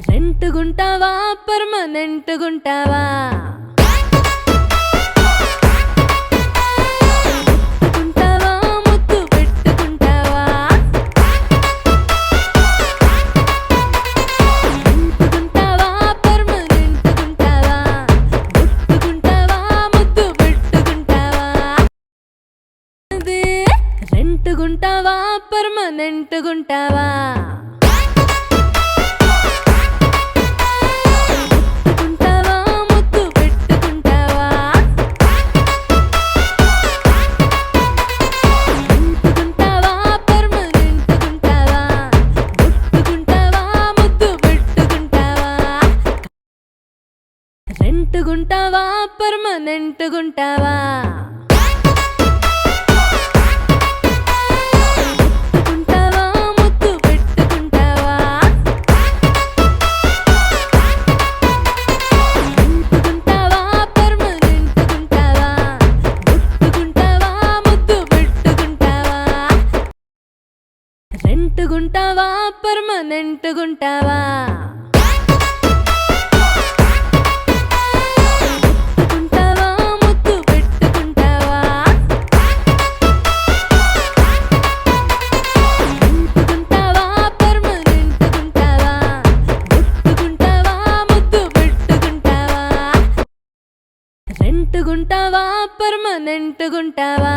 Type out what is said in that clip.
rent గుంటావా permanent గుంటావా rent గుంటావా permanent గుంటావా గుంటావా ముద్దు పెట్టుకుంటావా గుంటావా permanent గుంటావా గుంటావా ముద్దు పెట్టుకుంటావా రెంట్ గుంటావా పర్మనెంట్ గుంటావా రెంట్ గుంటావా పర్మనెంట్ గుంటావా గుంటావా ముద్దు పెట్టుకుంటావా గుంటావా పర్మనెంట్ గుంటావా గుంటావా ముద్దు పెట్టుకుంటావా రెంట్ గుంటావా పర్మనెంట్ గుంటావా